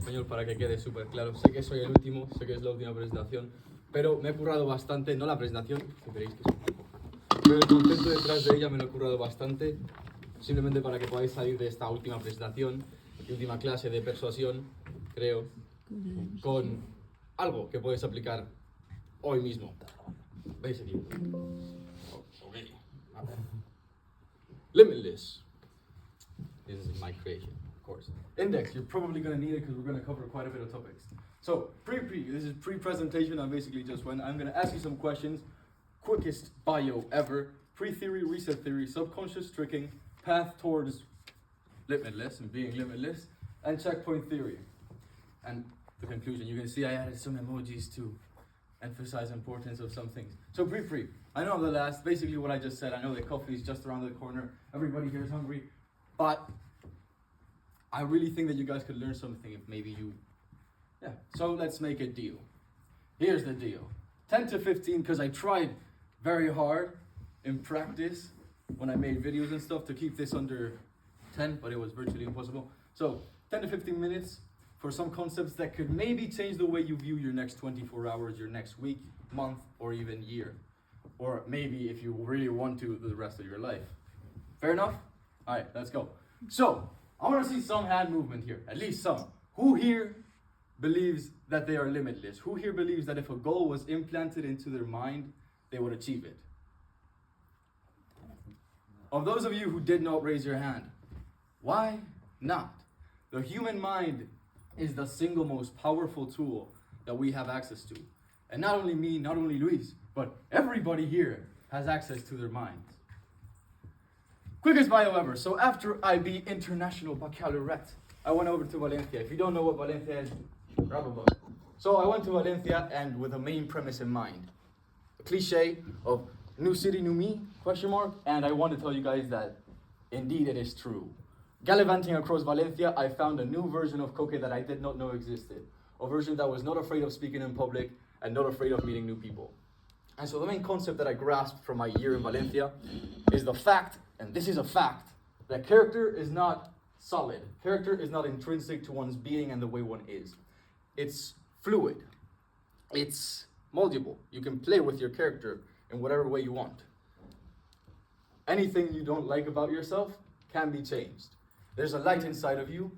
español para que quede súper claro. Sé que soy el último, sé que es la última presentación, pero me he currado bastante, no la presentación, que veréis que es un poco, pero el concepto detrás de ella me lo he currado bastante, simplemente para que podáis salir de esta última presentación y última clase de persuasión, creo, con algo que podéis aplicar hoy mismo. Basically. Okay. Limitless. This is my creation, of course. Index, you're probably going to need it because we're going to cover quite a bit of topics. So, this is pre-presentation. I'm basically just when I'm going to ask you some questions. Quickest bio ever. Pre-theory, reset theory, subconscious tricking, path towards limitless and being limitless, and checkpoint theory. And the conclusion, you can see I added some emojis to emphasize importance of some things. So pre, I know I'm the last, basically what I just said, I know the coffee is just around the corner, everybody here is hungry, but I really think that you guys could learn something if maybe you, so let's make a deal. Here's the deal, 10 to 15, because I tried very hard in practice when I made videos and stuff to keep this under 10, but it was virtually impossible. So 10 to 15 minutes for some concepts that could maybe change the way you view your next 24 hours, your next week, month, or even year. Or maybe if you really want to, the rest of your life. Fair enough? All right, let's go. So, I want to see some hand movement here, at least some. Who here believes that they are limitless? Who here believes that if a goal was implanted into their mind, they would achieve it? Of those of you who did not raise your hand, why not? The human mind is the single most powerful tool that we have access to. And not only me, not only Luis, but everybody here has access to their minds. Quickest bio ever. So after IB International Baccalaureate, I went over to Valencia. If you don't know what Valencia is, grab a book. So I went to Valencia and with a main premise in mind. A cliche of new city, new me, question mark. And I want to tell you guys that indeed it is true. Gallivanting across Valencia, I found a new version of Coque that I did not know existed. A version that was not afraid of speaking in public and not afraid of meeting new people. And so the main concept that I grasped from my year in Valencia is the fact, and this is a fact, that character is not solid. Character is not intrinsic to one's being and the way one is. It's fluid. It's moldable. You can play with your character in whatever way you want. Anything you don't like about yourself can be changed. There's a light inside of you,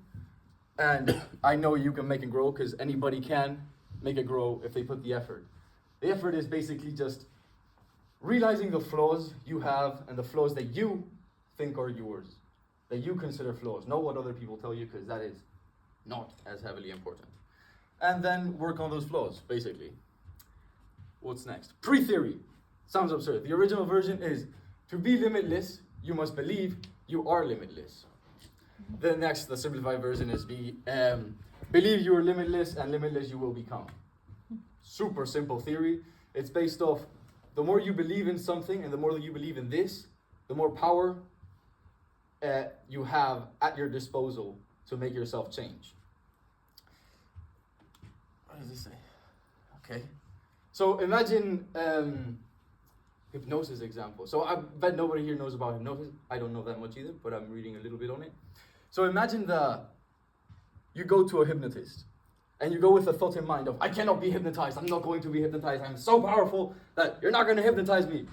and I know you can make it grow because anybody can make it grow if they put the effort. The effort is basically just realizing the flaws you have and the flaws that you think are yours, that you consider flaws, not what other people tell you because that is not as heavily important. And then work on those flaws, basically. What's next? Pre-theory. Sounds absurd. The original version is, to be limitless, you must believe you are limitless. The simplified version is believe you are limitless and limitless you will become. Super simple theory. It's based off the more you believe in something and the more that you believe in this, the more power you have at your disposal to make yourself change. What does this say? Okay. So imagine hypnosis example. So I bet nobody here knows about hypnosis. I don't know that much either, but I'm reading a little bit on it. So imagine you go to a hypnotist and you go with a thought in mind of, I cannot be hypnotized. I'm not going to be hypnotized. I'm so powerful that you're not going to hypnotize me.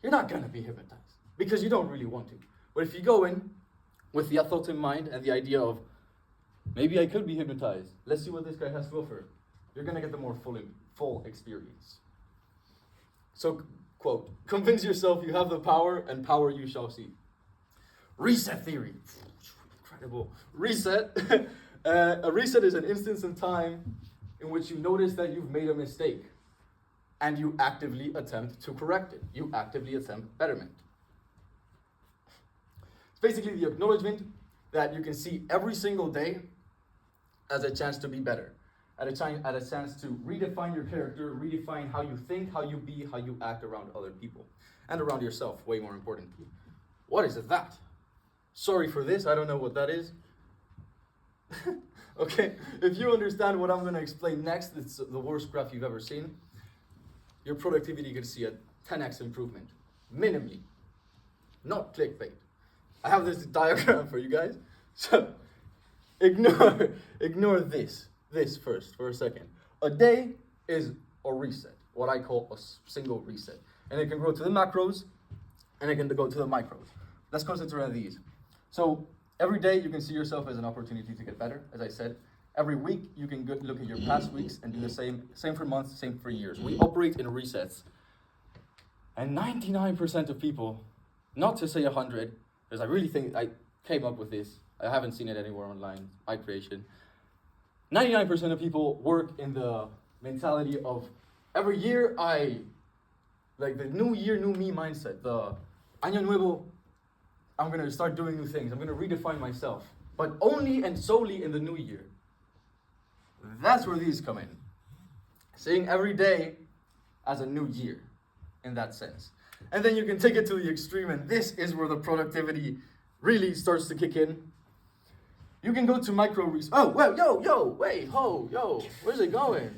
You're not going to be hypnotized because you don't really want to. But if you go in with the thought in mind and the idea of, maybe I could be hypnotized. Let's see what this guy has to offer. You're going to get the more full experience. So, quote, convince yourself you have the power and power you shall see. Reset theory. Incredible. Reset. A reset is an instance in time in which you notice that you've made a mistake and you actively attempt to correct it. You actively attempt betterment. It's basically the acknowledgement that you can see every single day as a chance to be better, at a chance to redefine your character, redefine how you think, how you be, how you act around other people, and around yourself, way more importantly. What is that? Sorry for this, I don't know what that is. Okay, if you understand what I'm going to explain next, it's the worst graph you've ever seen. Your productivity could see a 10x improvement, minimally, not clickbait. I have this diagram for you guys. So, ignore this first for a second. A day is a reset, what I call a single reset. And it can go to the macros, and it can go to the micros. Let's concentrate on these. So every day you can see yourself as an opportunity to get better, as I said. Every week you can look at your past weeks and do the same for months, same for years. We operate in resets. And 99% of people, not to say 100, because I really think I came up with this. I haven't seen it anywhere online, my creation. 99% of people work in the mentality of every year like the new year, new me mindset, the año nuevo, I'm gonna start doing new things, I'm gonna redefine myself, but only and solely in the new year. That's where these come in. Seeing every day as a new year, in that sense. And then you can take it to the extreme, and this is where the productivity really starts to kick in. You can go to micro resets. Oh, well, yo, where's it going?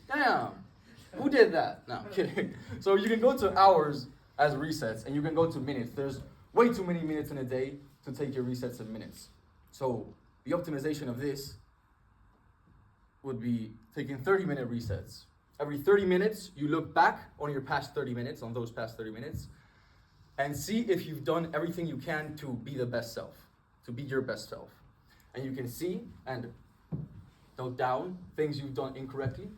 Damn, who did that? No, I'm kidding. So you can go to hours as resets, and you can go to minutes. There's way too many minutes in a day to take your resets in minutes. So the optimization of this would be taking 30-minute resets. Every 30 minutes, you look back on your past 30 minutes, on those past 30 minutes, and see if you've done everything you can to be the best self, to be your best self. And you can see and note down things you've done incorrectly,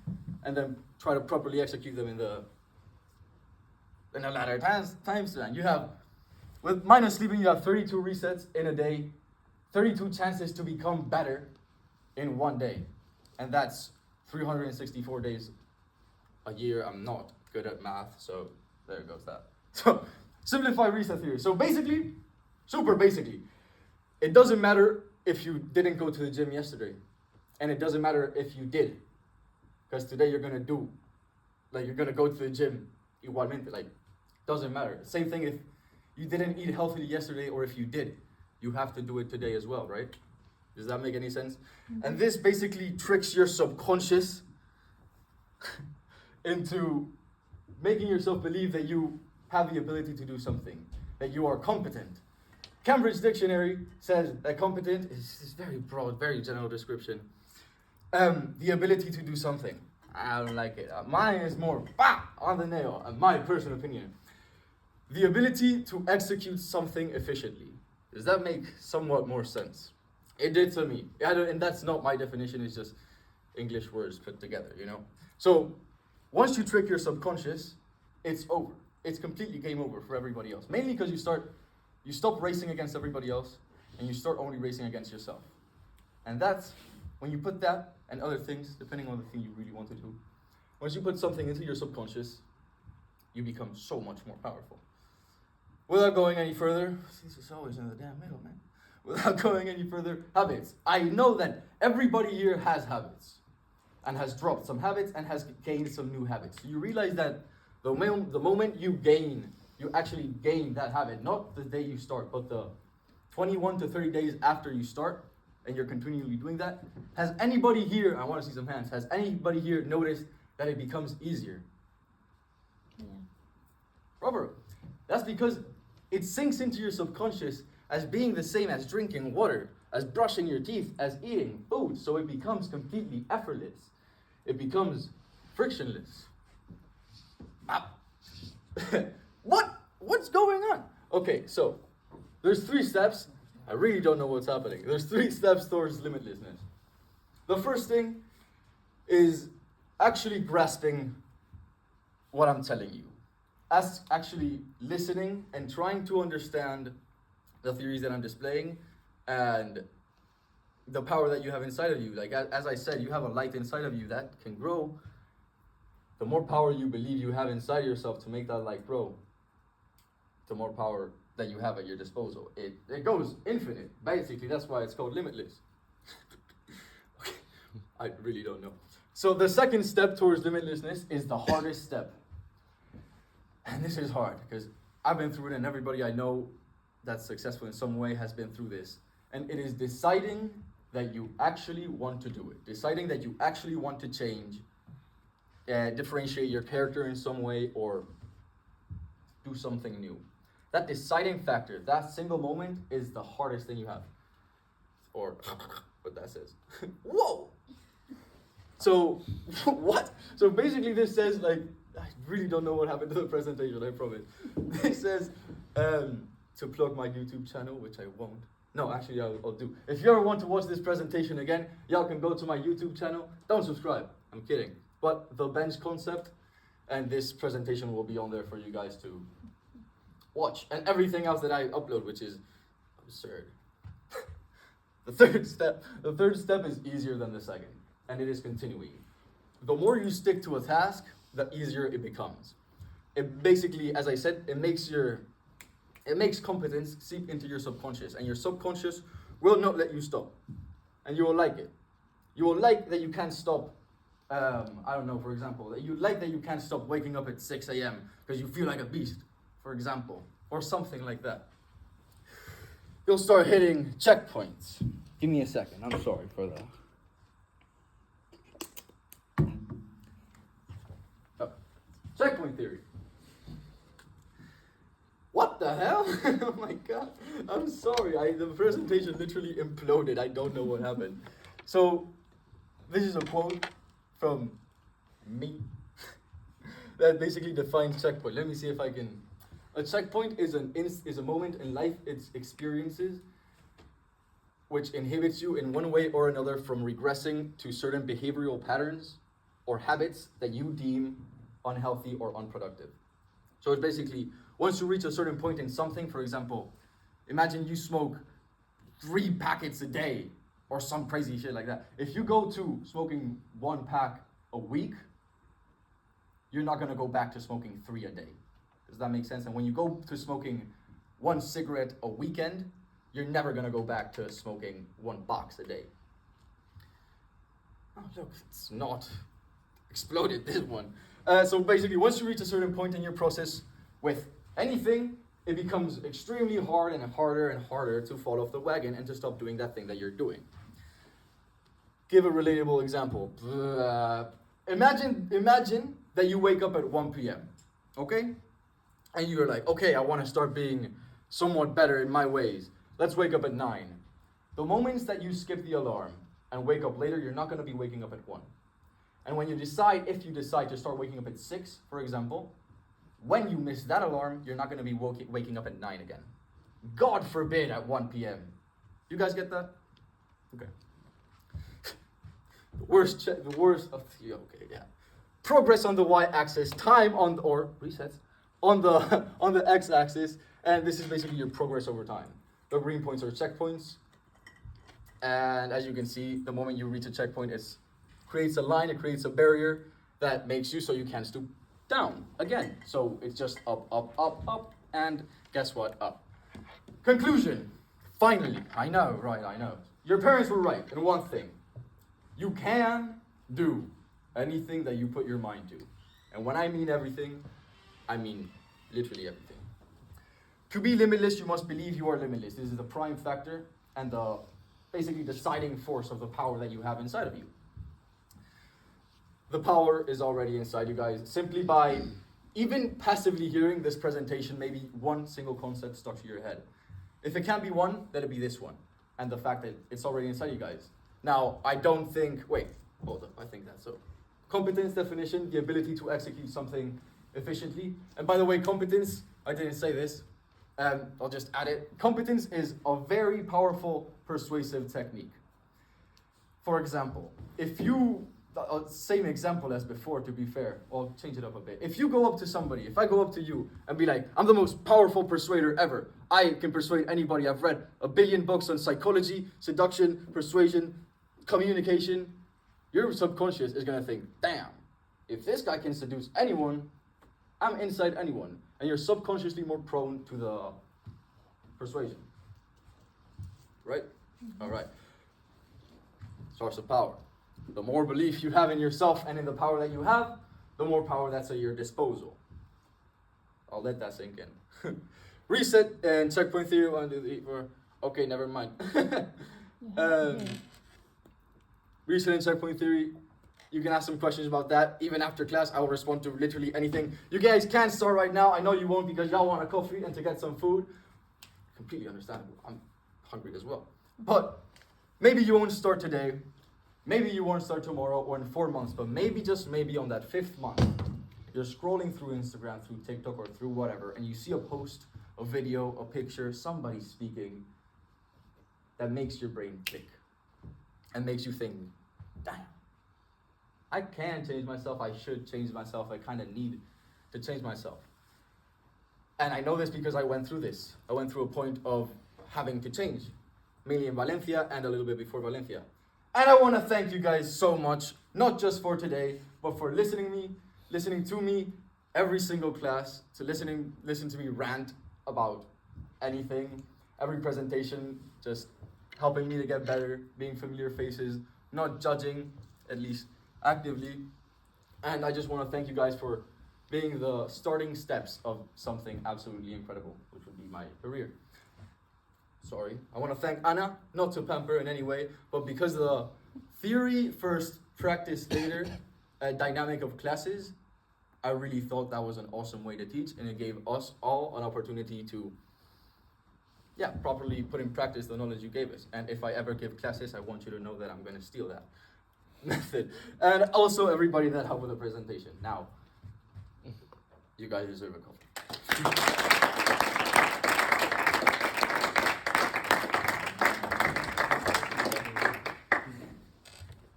and then try to properly execute them in a latter time span. You have, with minus sleeping, you have 32 resets in a day, 32 chances to become better in one day. And that's 364 days a year. I'm not good at math, so there goes that. So, simplify reset theory. So basically, super basically, it doesn't matter if you didn't go to the gym yesterday, and it doesn't matter if you did, because today you're gonna go to the gym igualmente, doesn't matter. Same thing if you didn't eat healthily yesterday, or if you did, you have to do it today as well, right? Does that make any sense? Mm-hmm. And this basically tricks your subconscious into making yourself believe that you have the ability to do something, that you are competent. Cambridge Dictionary says that competent is very broad, very general description. The ability to do something. I don't like it. Mine is more on the nail, my personal opinion. The ability to execute something efficiently. Does that make somewhat more sense? It did to me. And that's not my definition, it's just English words put together, you know? So, once you trick your subconscious, it's over. It's completely game over for everybody else. Mainly because you stop racing against everybody else, and you start only racing against yourself. And that's, when you put that and other things, depending on the thing you really want to do, once you put something into your subconscious, you become so much more powerful. Without going any further, this is always in the damn middle, man. Without going any further, habits. I know that everybody here has habits, and has dropped some habits and has gained some new habits. So you realize that the moment you actually gain that habit, not the day you start, but the 21 to 30 days after you start, and you're continually doing that. Has anybody here, I want to see some hands, has anybody here noticed that it becomes easier? Yeah. Robert, that's because it sinks into your subconscious as being the same as drinking water, as brushing your teeth, as eating food, so it becomes completely effortless. It becomes frictionless. What's going on? Okay, so there's 3 steps. I really don't know what's happening. There's 3 steps towards limitlessness. The first thing is actually grasping what I'm telling you. As actually listening and trying to understand the theories that I'm displaying and the power that you have inside of you. Like, as I said, you have a light inside of you that can grow. The more power you believe you have inside yourself to make that light grow, the more power that you have at your disposal. It goes infinite. Basically, that's why it's called limitless. Okay. I really don't know. So the second step towards limitlessness is the hardest step. And this is hard because I've been through it, and everybody I know that's successful in some way has been through this. And it is deciding that you actually want to do it. Deciding that you actually want to change, differentiate your character in some way, or do something new. That deciding factor, that single moment, is the hardest thing you have. Or what that says. Whoa! So, what? So basically this says, like, I really don't know what happened to the presentation, I promise. This says, to plug my YouTube channel, which I won't. No, actually I'll do. If you ever want to watch this presentation again, y'all can go to my YouTube channel. Don't subscribe, I'm kidding. But the bench concept and this presentation will be on there for you guys to watch. And everything else that I upload, which is absurd. The third step is easier than the second, and it is continuing. The more you stick to a task, the easier it becomes. It basically, as I said, it makes competence seep into your subconscious, and your subconscious will not let you stop. And you will like it. You will like that you can't stop, I don't know, for example, that you like that you can't stop waking up at 6 a.m. because you feel like a beast, for example, or something like that. You'll start hitting checkpoints. Give me a second, I'm sorry for that. Oh. Checkpoint theory. What the hell? Oh my god. I'm sorry. The presentation literally imploded. I don't know what happened. So, this is a quote from me that basically defines checkpoint. Let me see if I can. A checkpoint is a moment in life, it's experiences which inhibits you in one way or another from regressing to certain behavioral patterns or habits that you deem unhealthy or unproductive. So it's basically, once you reach a certain point in something, for example, imagine you smoke 3 packets a day or some crazy shit like that. If you go to smoking 1 pack a week, you're not gonna go back to smoking 3 a day. Does that make sense? And when you go to smoking 1 cigarette a weekend, you're never gonna go back to smoking 1 box a day. Oh look, it's not exploded, this one. So basically, once you reach a certain point in your process with anything, it becomes extremely hard and harder and harder to fall off the wagon and to stop doing that thing that you're doing. Give a relatable example. Imagine that you wake up at 1 p.m., okay? And you're like, okay, I want to start being somewhat better in my ways. Let's wake up at 9. The moments that you skip the alarm and wake up later, you're not going to be waking up at 1. And when if you decide to start waking up at 6, for example, when you miss that alarm, you're not going to be waking up at 9 again. God forbid at 1 p.m. You guys get that? Okay. Okay, yeah. Progress on the y-axis, time on or resets on the x-axis, and this is basically your progress over time. The green points are checkpoints, and as you can see, the moment you reach a checkpoint, it creates a line, it creates a barrier that makes you so you can't stoop down again. So it's just up, up, up, up, and guess what? Up. Conclusion. Finally, I know, right? I know. Your parents were right in one thing. You can do anything that you put your mind to. And when I mean everything, I mean literally everything. To be limitless, you must believe you are limitless. This is the prime factor and the basically deciding force of the power that you have inside of you. The power is already inside you guys. Simply by even passively hearing this presentation, maybe one single concept stuck to your head. If it can't be one, let it be this one. And the fact that it's already inside you guys. Now, I don't think, hold up, I think that's so. Competence definition, the ability to execute something efficiently. And by the way, competence, I didn't say this, I'll just add it. Competence is a very powerful persuasive technique. For example, if you, same example as before to be fair, I'll change it up a bit. If you go up to somebody, if I go up to you and be like, I'm the most powerful persuader ever. I can persuade anybody. I've read 1 billion books on psychology, seduction, persuasion, communication. Your subconscious is gonna think, damn, if this guy can seduce anyone, I'm inside anyone. And you're subconsciously more prone to the persuasion. Right? All right. Source of power. The more belief you have in yourself and in the power that you have, the more power that's at your disposal. I'll let that sink in. Reset and checkpoint theory. 1, 2, 3, 4. Okay, never mind. Reset and checkpoint theory. You can ask some questions about that. Even after class, I will respond to literally anything. You guys can start right now. I know you won't because y'all want a coffee and to get some food. Completely understandable. I'm hungry as well. But maybe you won't start today, maybe you won't start tomorrow or in 4 months, but maybe, just maybe on that 5th month, you're scrolling through Instagram, through TikTok, or through whatever, and you see a post, a video, a picture, somebody speaking that makes your brain click and makes you think, damn, I can change myself, I should change myself, I kind of need to change myself. And I know this because I went through this. I went through a point of having to change, mainly in Valencia and a little bit before Valencia. And I want to thank you guys so much, not just for today, but for listening to me every single class, to listen to me rant about anything, every presentation, just helping me to get better, being familiar faces, not judging, at least actively. And I just want to thank you guys for being the starting steps of something absolutely incredible, which would be my career. Sorry. I want to thank Anna, not to pamper in any way, but because the theory first, practice later dynamic of classes, I really thought that was an awesome way to teach, and it gave us all an opportunity to properly put in practice the knowledge you gave us. And if I ever give classes, I want you to know that I'm going to steal that method. And also everybody that helped with the presentation. Now, you guys deserve a coffee.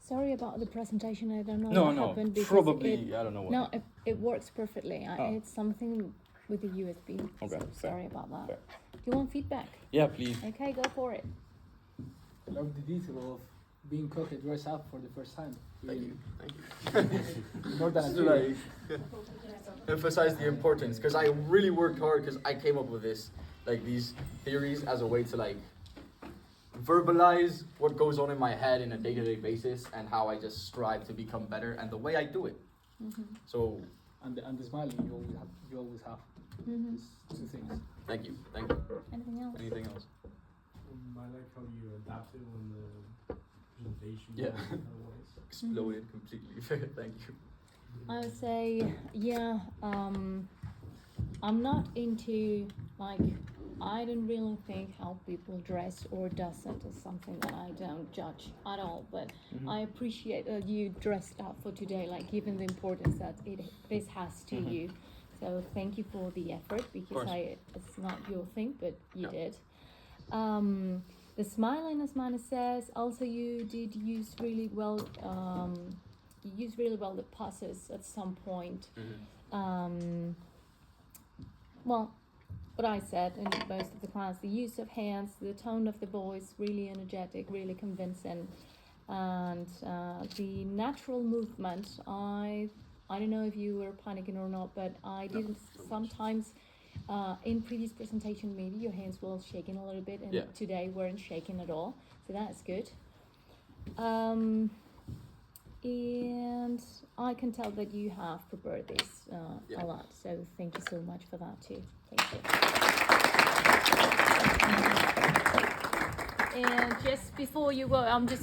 Sorry about the presentation. I don't know No, what no, happened. because probably, I don't know what. No, it works perfectly. Oh. It's something with the USB. Okay, So fair, sorry about that. fair. Do you want feedback? Yeah, please. Okay, go for it. I love the detail of being cooked dressed up for the first time. Thank you. More than a Just theory. to emphasize the importance, because I really worked hard, because I came up with these theories as a way to verbalize what goes on in my head in a day-to-day basis and how I just strive to become better and the way I do it. Mm-hmm. So And the smiling you always have. Mm-hmm. These two things. thank you. Anything else? Anything else? I like how you adapted when the presentation. Yeah. Otherwise. Exploded completely. Thank you. I would say, I'm not into, I don't really think how people dress or doesn't is something that I don't judge at all, but I appreciate that you dressed up for today, given the importance that this has to you. So thank you for the effort, because it's not your thing, but you did. The smiling, as Mana says, also you did use really well, you used really well the pauses at some point. Well, what I said in most of the class, the use of hands, the tone of the voice, really energetic, really convincing, and the natural movement. I don't know if you were panicking or not, but I didn't. Sometimes in previous presentation, maybe your hands were shaking a little bit, and today weren't shaking at all. So that's good. And I can tell that you have prepared this a lot. So thank you so much for that too. Thank you. And just before you go, I'm just